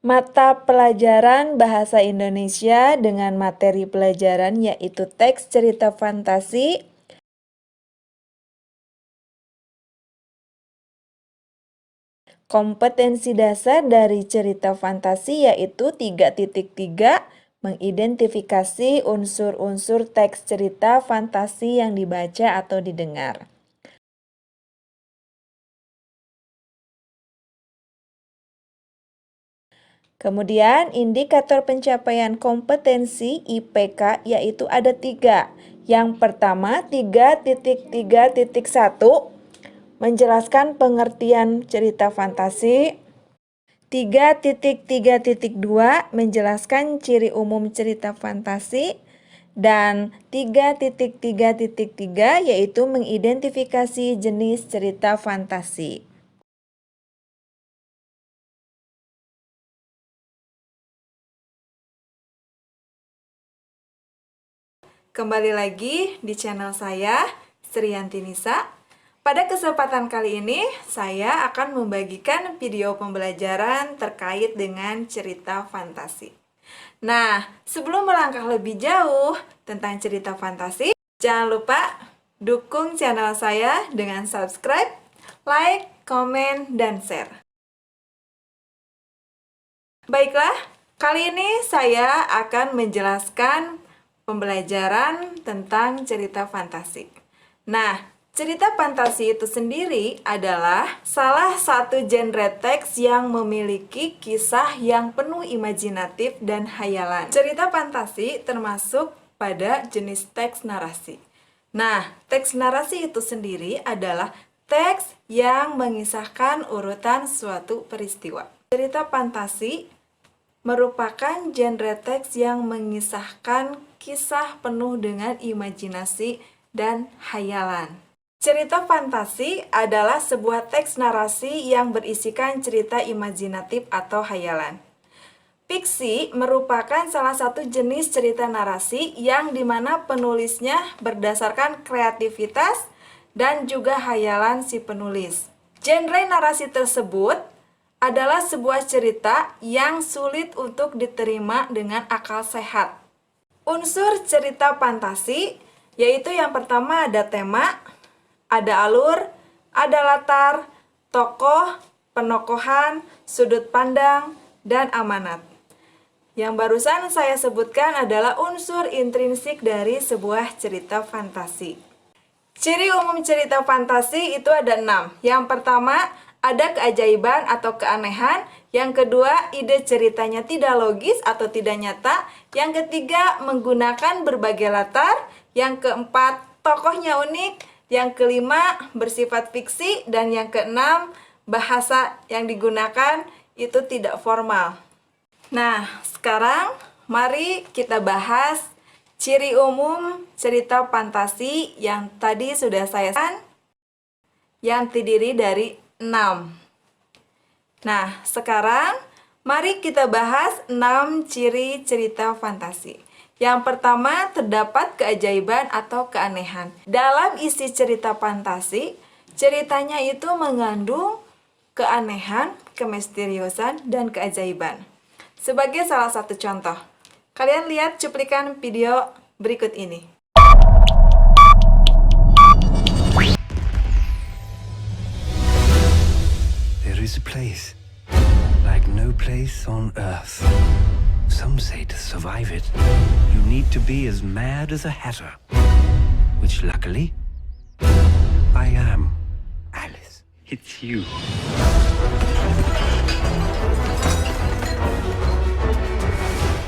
Mata pelajaran Bahasa Indonesia dengan materi pelajaran yaitu teks cerita fantasi, kompetensi dasar dari cerita fantasi yaitu 3.3, mengidentifikasi unsur-unsur teks cerita fantasi yang dibaca atau didengar. Kemudian, indikator pencapaian kompetensi IPK yaitu ada 3. Yang pertama, 3.3.1 menjelaskan pengertian cerita fantasi. 3.3.2 menjelaskan ciri umum cerita fantasi. Dan 3.3.3 yaitu mengidentifikasi jenis cerita fantasi. Kembali lagi di channel saya, Sriyanti Nisa. Pada kesempatan kali ini, saya akan membagikan video pembelajaran terkait dengan cerita fantasi. Nah, sebelum melangkah lebih jauh tentang cerita fantasi, jangan lupa dukung channel saya dengan subscribe, like, komen, dan share. Baiklah, kali ini saya akan menjelaskan pembelajaran tentang cerita fantasi. Nah, cerita fantasi itu sendiri adalah salah satu genre teks yang memiliki kisah yang penuh imajinatif dan hayalan. Cerita fantasi termasuk pada jenis teks narasi. Nah, teks narasi itu sendiri adalah teks yang mengisahkan urutan suatu peristiwa. Cerita fantasi merupakan genre teks yang mengisahkan kisah penuh dengan imajinasi dan hayalan. Cerita fantasi adalah sebuah teks narasi yang berisikan cerita imajinatif atau hayalan. Fiksi merupakan salah satu jenis cerita narasi yang dimana penulisnya berdasarkan kreativitas dan juga hayalan si penulis. Genre narasi tersebut adalah sebuah cerita yang sulit untuk diterima dengan akal sehat. Unsur cerita fantasi yaitu yang pertama ada tema, ada alur, ada latar, tokoh, penokohan, sudut pandang, dan amanat. Yang barusan saya sebutkan adalah unsur intrinsik dari sebuah cerita fantasi. Ciri umum cerita fantasi itu ada 6. Yang pertama, ada keajaiban atau keanehan. Yang kedua, ide ceritanya tidak logis atau tidak nyata. Yang ketiga, menggunakan berbagai latar. Yang keempat, tokohnya unik. Yang kelima, bersifat fiksi. Dan yang keenam, bahasa yang digunakan itu tidak formal. Nah, sekarang mari kita bahas ciri umum cerita fantasi yang tadi sudah saya sampaikan, yang terdiri dari 6. Nah, sekarang mari kita bahas 6 ciri cerita fantasi. Yang pertama, terdapat keajaiban atau keanehan. Dalam isi cerita fantasi, ceritanya itu mengandung keanehan, kemisteriusan, dan keajaiban. Sebagai salah satu contoh, kalian lihat cuplikan video berikut ini. There is a place like no place on earth. Some say to survive it, you need to be as mad as a hatter. Which luckily, I am. Alice, it's you.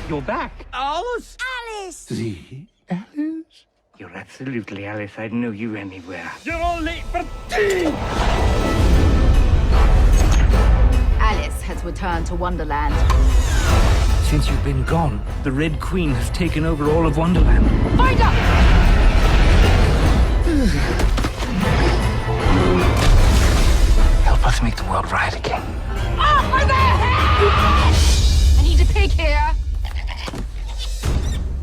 You're back. Alice! Alice! The Alice? You're absolutely Alice. I'd know you anywhere. You're all late for tea! Alice has returned to Wonderland. Since you've been gone, the Red Queen has taken over all of Wonderland. Find her! Help us make the world right again. Over there! I need a pig here.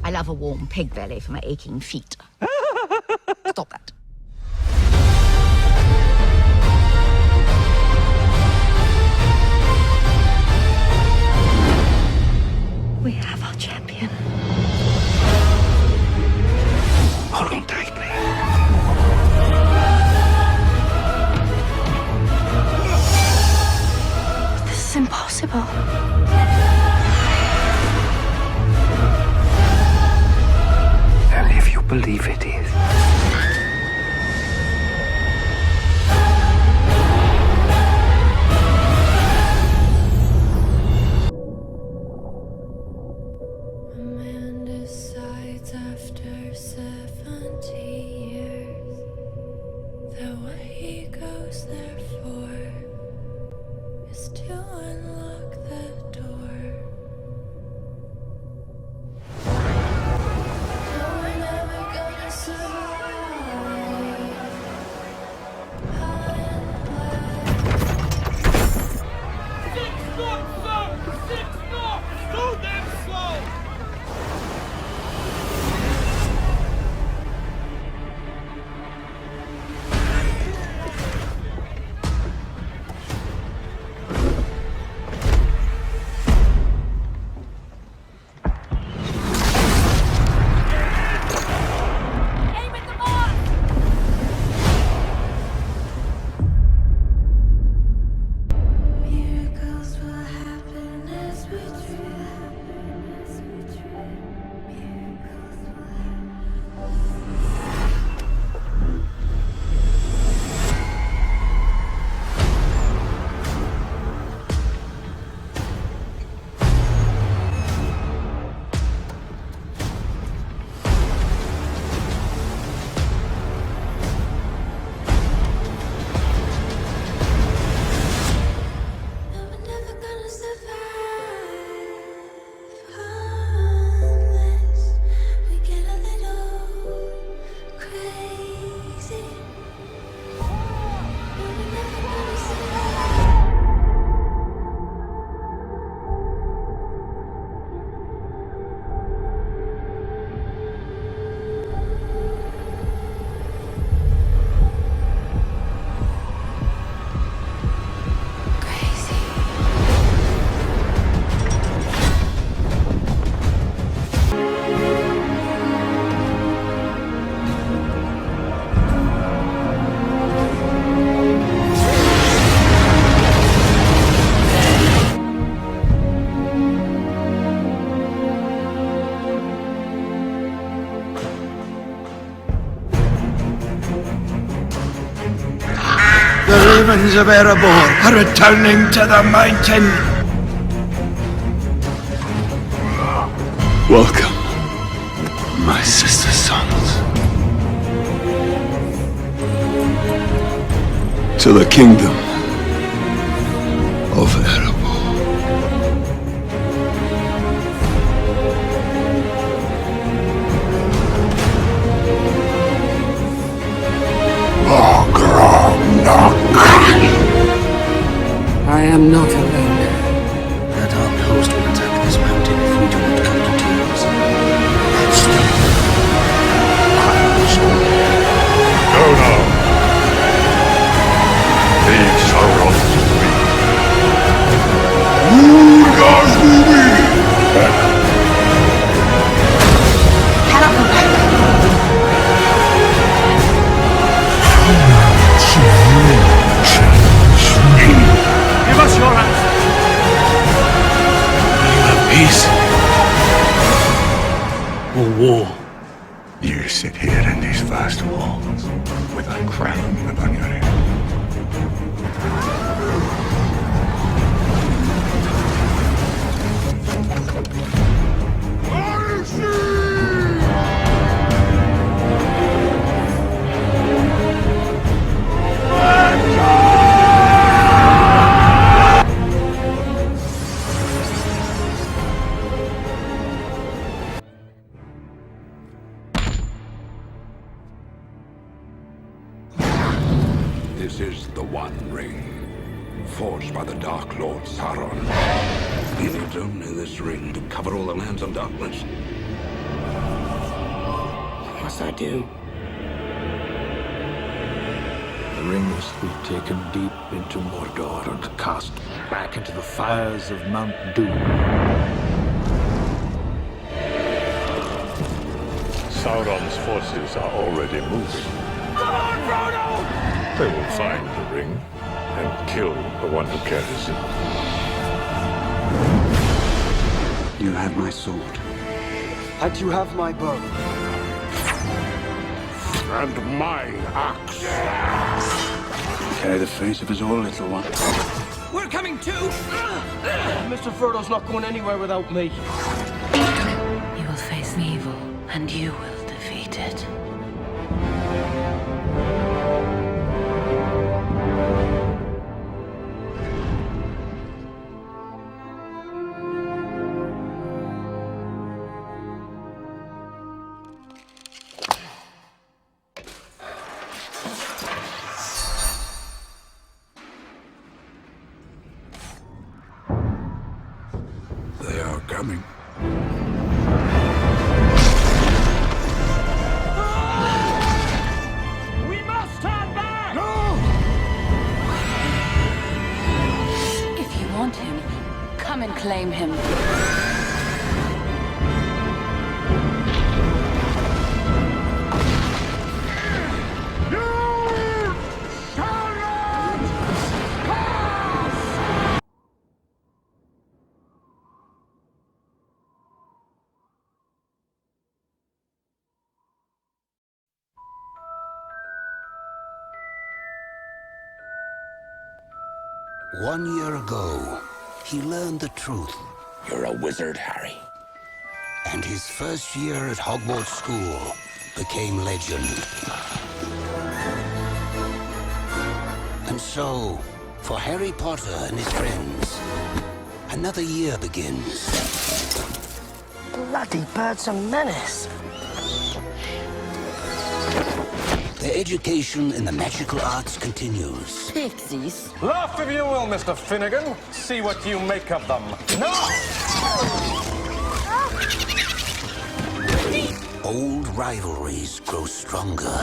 I love a warm pig belly for my aching feet. Stop that. possible? Only if you believe it is. A man decides after 70 years that what he goes there for is to unlock the door. No, we're never gonna survive. High and miracles will happen as we dream. Miracles will happen. No, we're never gonna survive unless we get a little crazy. No, we're never gonna survive. Crazy. The ravens of Erebor are returning to the mountain. Welcome, my sister's sons, to the kingdom of Erebor. I am not alone. That armed host will attack this mountain if we do not come to terms. Go now. Leave Sauron to me. Give us your answer. Will you have peace or war? You sit here in these vast walls with a crown upon your head. This is the One Ring, forged by the Dark Lord Sauron. He needs only this ring to cover all the lands of darkness. What must I do? The ring must be taken deep into Mordor and cast back into the fires of Mount Doom. Sauron's forces are already moving. Come on, Frodo! They will find the ring and kill the one who carries it. You had my sword. And you have my bow. And my axe. Carry the face of us all, little one. We're coming too! Mr. Frodo's not going anywhere without me. You will face evil, and you will defeat it. They are coming. We must turn back! If you want him, come and claim him. One year ago, he learned the truth. You're a wizard, Harry. And his first year at Hogwarts School became legend. And so, for Harry Potter and his friends, another year begins. Bloody bird's a menace. Their education in the magical arts continues. Pixies. Laugh if you will, Mr. Finnegan. See what you make of them. No! Old rivalries grow stronger.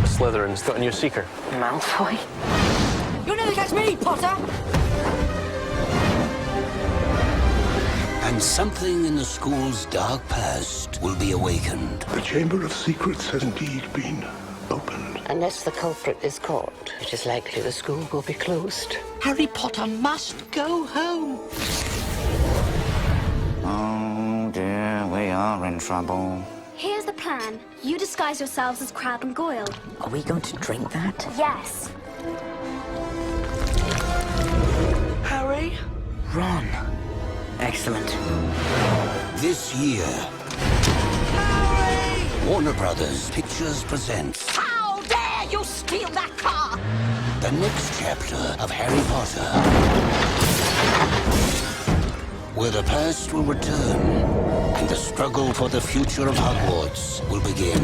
Slytherin's got a new seeker. Malfoy? You'll never catch me, Potter! And something in the school's dark past will be awakened. The Chamber of Secrets has indeed been opened. Unless the culprit is caught, it is likely the school will be closed. Harry Potter must go home. Oh dear, we are in trouble. Here's the plan. You disguise yourselves as Crabbe and Goyle. Are we going to drink that? Yes. Harry? Ron. Excellent. This year, Warner Brothers Pictures presents How dare you steal that car! the next chapter of Harry Potter, where the past will return and the struggle for the future of Hogwarts will begin.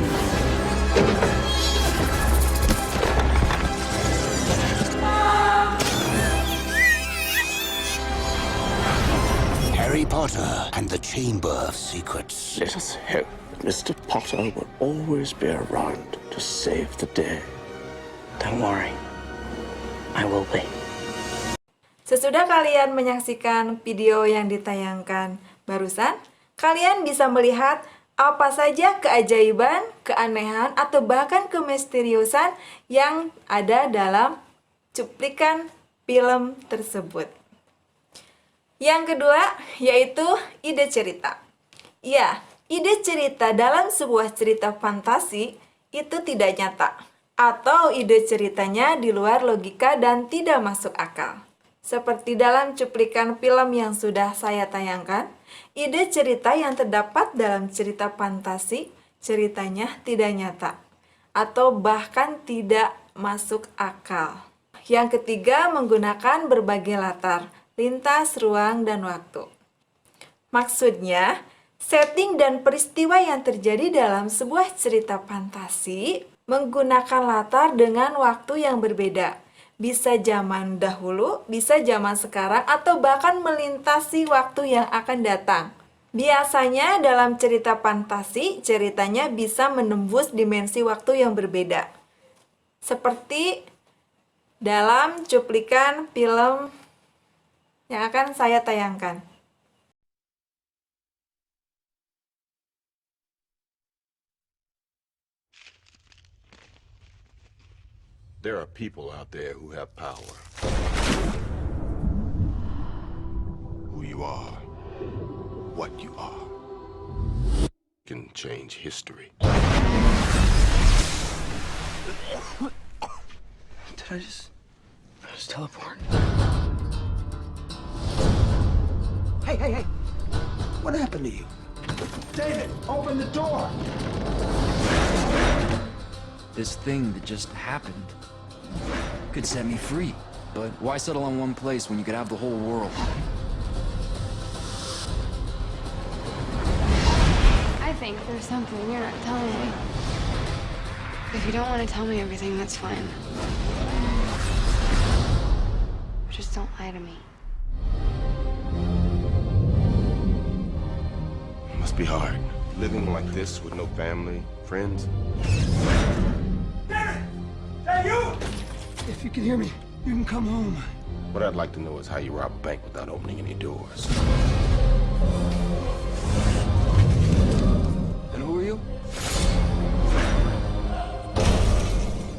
Harry Potter and the Chamber of Secrets. Let us hope Mr. Potter will always be around to save the day. Don't worry. I will be. Sesudah kalian menyaksikan video yang ditayangkan barusan, kalian bisa melihat apa saja keajaiban, keanehan, atau bahkan kemisteriusan yang ada dalam cuplikan film tersebut. Yang kedua, yaitu ide cerita. Ya, ide cerita dalam sebuah cerita fantasi itu tidak nyata, atau ide ceritanya di luar logika dan tidak masuk akal. Seperti dalam cuplikan film yang sudah saya tayangkan, ide cerita yang terdapat dalam cerita fantasi ceritanya tidak nyata, atau bahkan tidak masuk akal. Yang ketiga, menggunakan berbagai latar, lintas, ruang, dan waktu. Maksudnya, setting dan peristiwa yang terjadi dalam sebuah cerita fantasi menggunakan latar dengan waktu yang berbeda. Bisa zaman dahulu, bisa zaman sekarang, atau bahkan melintasi waktu yang akan datang. Biasanya dalam cerita fantasi, ceritanya bisa menembus dimensi waktu yang berbeda. Seperti dalam cuplikan film yang akan saya tayangkan. There are people out there who have power. Who you are what you are. You can change history. Did I just teleport? Hey! What happened to you? David, open the door! This thing that just happened could set me free. But why settle on one place when you could have the whole world? I think there's something you're not telling me. If you don't want to tell me everything, that's fine. Just don't lie to me. It must be hard, living like this with no family, friends. Hey, you! If you can hear me, you can come home. What I'd like to know is how you rob a bank without opening any doors. And who are you?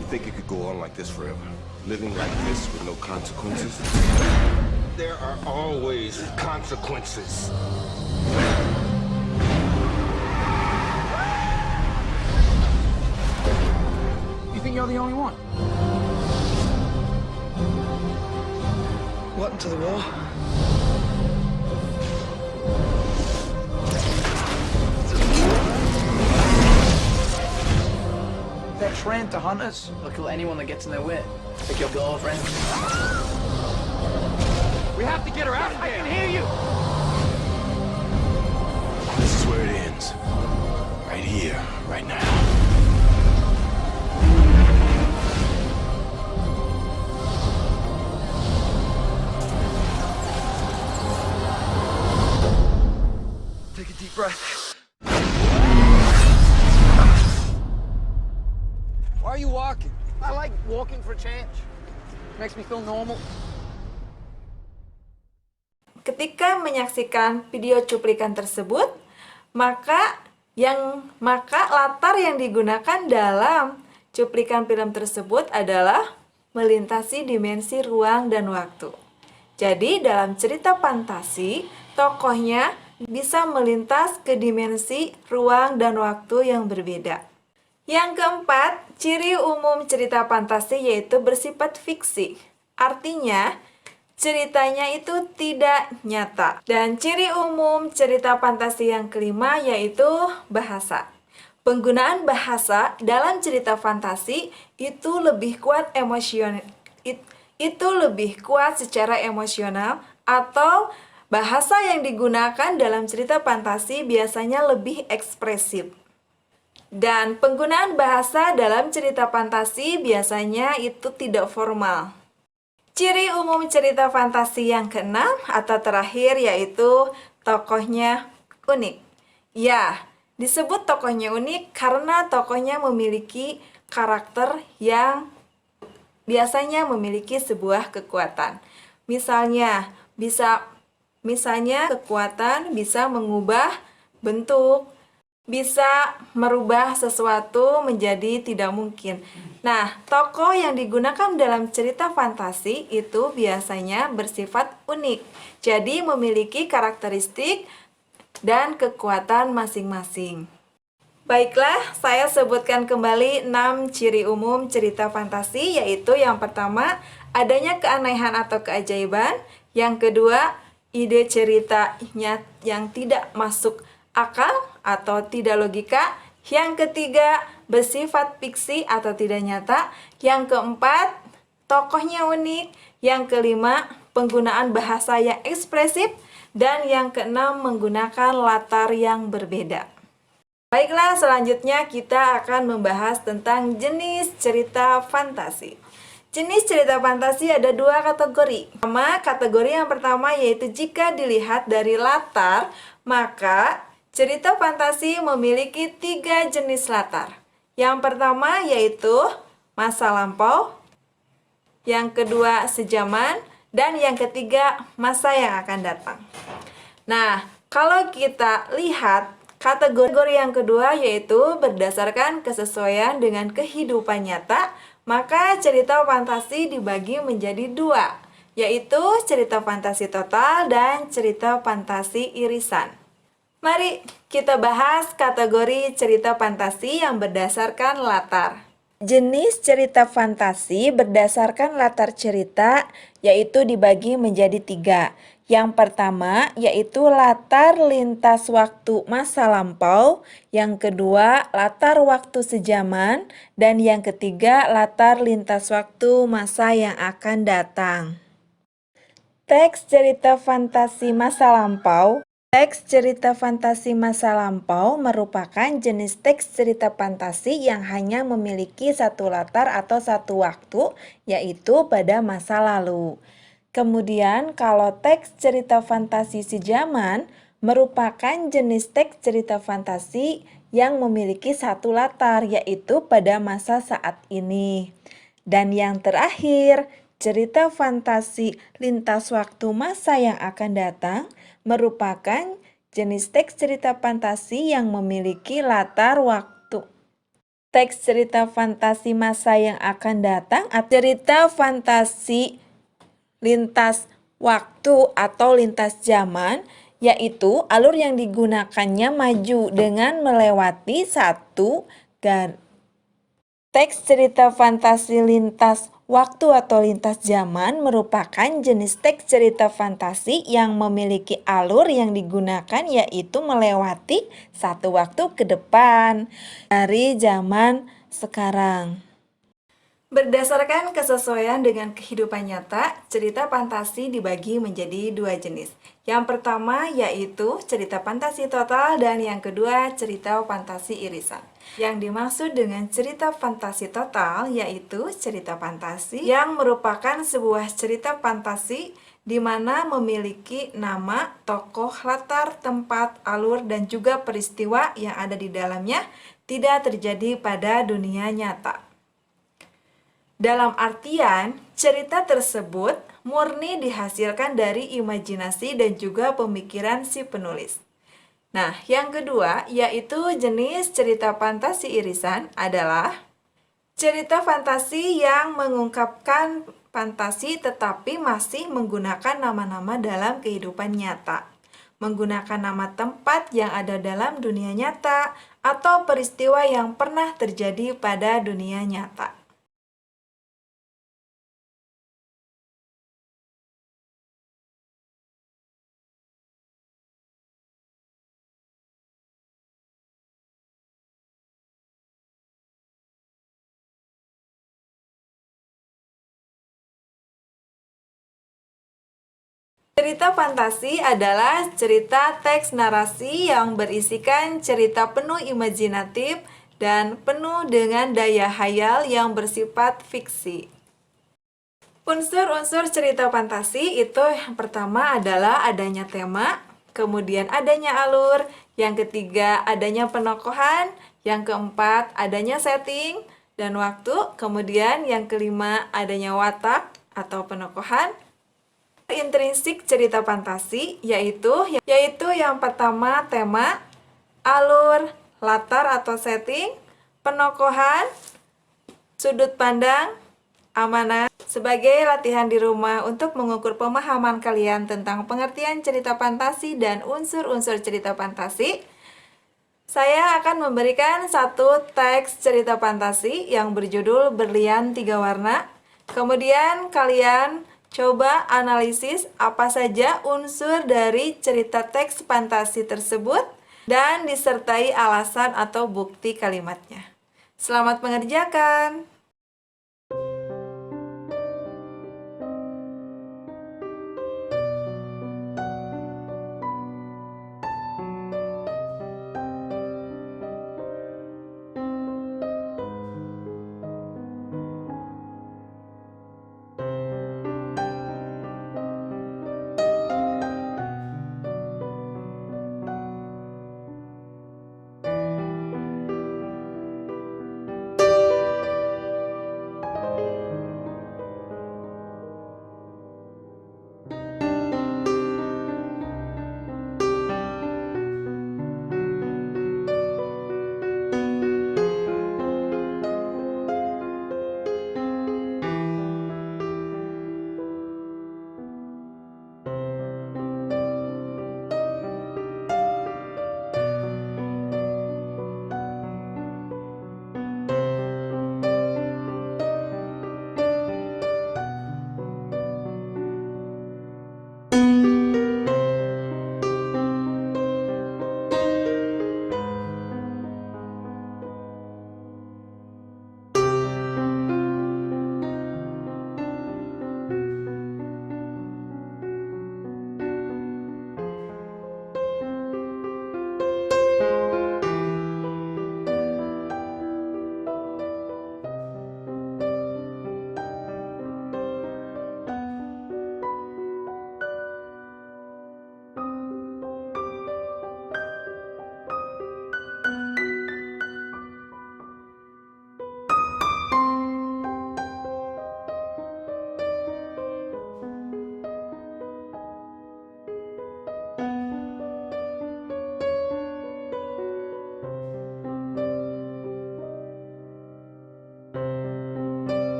You think it could go on like this forever? Living like this with no consequences? There are always consequences. You think you're the only one? What, into the wall? They're trained to hunt us. They'll kill anyone that gets in their way. Like your girlfriend. We have to get her out of here. I can hear you. This is where it ends. Right here, right now. Take a deep breath. Why are you walking? I like walking for a change. Makes me feel normal. Ketika menyaksikan video cuplikan tersebut, maka latar yang digunakan dalam cuplikan film tersebut adalah melintasi dimensi ruang dan waktu. Jadi dalam cerita fantasi, tokohnya bisa melintas ke dimensi ruang dan waktu yang berbeda. Yang keempat, ciri umum cerita fantasi yaitu bersifat fiksi. Artinya, ceritanya itu tidak nyata. Dan ciri umum cerita fantasi yang kelima yaitu bahasa. Penggunaan bahasa dalam cerita fantasi itu lebih kuat secara emosional, atau bahasa yang digunakan dalam cerita fantasi biasanya lebih ekspresif. Dan penggunaan bahasa dalam cerita fantasi biasanya itu tidak formal. Ciri umum cerita fantasi yang keenam atau terakhir yaitu tokohnya unik. Ya, disebut tokohnya unik karena tokohnya memiliki karakter yang biasanya memiliki sebuah kekuatan. Misalnya kekuatan bisa mengubah bentuk, bisa merubah sesuatu menjadi tidak mungkin. Nah, tokoh yang digunakan dalam cerita fantasi itu biasanya bersifat unik. Jadi memiliki karakteristik dan kekuatan masing-masing. Baiklah, saya sebutkan kembali 6 ciri umum cerita fantasi, yaitu yang pertama, adanya keanehan atau keajaiban. Yang kedua, ide ceritanya yang tidak masuk akal atau tidak logika. Yang ketiga, bersifat fiksi atau tidak nyata. Yang keempat, tokohnya unik. Yang kelima, penggunaan bahasa yang ekspresif. Dan yang keenam, menggunakan latar yang berbeda. Baiklah, selanjutnya kita akan membahas tentang jenis cerita fantasi. Jenis cerita fantasi ada 2 kategori. Kategori yang pertama yaitu jika dilihat dari latar, maka cerita fantasi memiliki 3 jenis latar. Yang pertama yaitu masa lampau, yang kedua sejaman, dan yang ketiga masa yang akan datang. Nah, kalau kita lihat kategori yang kedua yaitu berdasarkan kesesuaian dengan kehidupan nyata, maka cerita fantasi dibagi menjadi 2, yaitu cerita fantasi total dan cerita fantasi irisan. Mari kita bahas kategori cerita fantasi yang berdasarkan latar. Jenis cerita fantasi berdasarkan latar cerita yaitu dibagi menjadi 3. Yang pertama yaitu latar lintas waktu masa lampau, yang kedua latar waktu sejaman, dan yang ketiga latar lintas waktu masa yang akan datang. Teks cerita fantasi masa lampau. Teks cerita fantasi masa lampau merupakan jenis teks cerita fantasi yang hanya memiliki satu latar atau satu waktu, yaitu pada masa lalu. Kemudian kalau teks cerita fantasi sejaman merupakan jenis teks cerita fantasi yang memiliki satu latar, yaitu pada masa saat ini. Dan yang terakhir, cerita fantasi lintas waktu masa yang akan datang merupakan jenis teks cerita fantasi yang memiliki latar waktu. Teks cerita fantasi masa yang akan datang atau cerita fantasi lintas waktu atau lintas zaman, yaitu alur yang digunakannya maju dengan melewati satu garis. Teks cerita fantasi lintas waktu atau lintas zaman merupakan jenis teks cerita fantasi yang memiliki alur yang digunakan yaitu melewati satu waktu ke depan dari zaman sekarang. Berdasarkan kesesuaian dengan kehidupan nyata, cerita fantasi dibagi menjadi 2 jenis. Yang pertama yaitu cerita fantasi total dan yang kedua cerita fantasi irisan. Yang dimaksud dengan cerita fantasi total yaitu cerita fantasi yang merupakan sebuah cerita fantasi di mana memiliki nama, tokoh, latar, tempat, alur, dan juga peristiwa yang ada di dalamnya tidak terjadi pada dunia nyata. Dalam artian, cerita tersebut murni dihasilkan dari imajinasi dan juga pemikiran si penulis. Nah, yang kedua yaitu jenis cerita fantasi irisan adalah cerita fantasi yang mengungkapkan fantasi tetapi masih menggunakan nama-nama dalam kehidupan nyata, menggunakan nama tempat yang ada dalam dunia nyata atau peristiwa yang pernah terjadi pada dunia nyata. Cerita fantasi adalah cerita teks narasi yang berisikan cerita penuh imajinatif dan penuh dengan daya hayal yang bersifat fiksi. Unsur-unsur cerita fantasi itu yang pertama adalah adanya tema, kemudian adanya alur, yang ketiga adanya penokohan, yang keempat adanya setting dan waktu, kemudian yang kelima adanya watak atau penokohan. Intrinsik cerita fantasi yaitu yang pertama tema, alur, latar atau setting, penokohan, sudut pandang, amanah. Sebagai latihan di rumah untuk mengukur pemahaman kalian tentang pengertian cerita fantasi dan unsur-unsur cerita fantasi, saya akan memberikan satu teks cerita fantasi yang berjudul Berlian 3 Warna. Kemudian kalian coba analisis apa saja unsur dari cerita teks fantasi tersebut dan disertai alasan atau bukti kalimatnya. Selamat mengerjakan!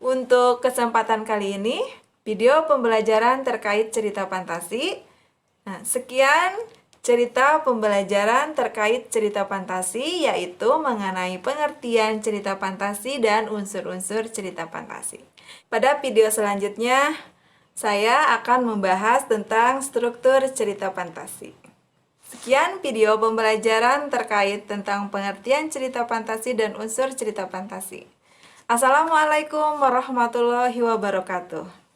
Untuk kesempatan kali ini, video pembelajaran terkait cerita fantasi. Nah, sekian cerita pembelajaran terkait cerita fantasi, yaitu mengenai pengertian cerita fantasi dan unsur-unsur cerita fantasi. Pada video selanjutnya, saya akan membahas tentang struktur cerita fantasi. Sekian video pembelajaran terkait tentang pengertian cerita fantasi dan unsur cerita fantasi. Assalamualaikum warahmatullahi wabarakatuh.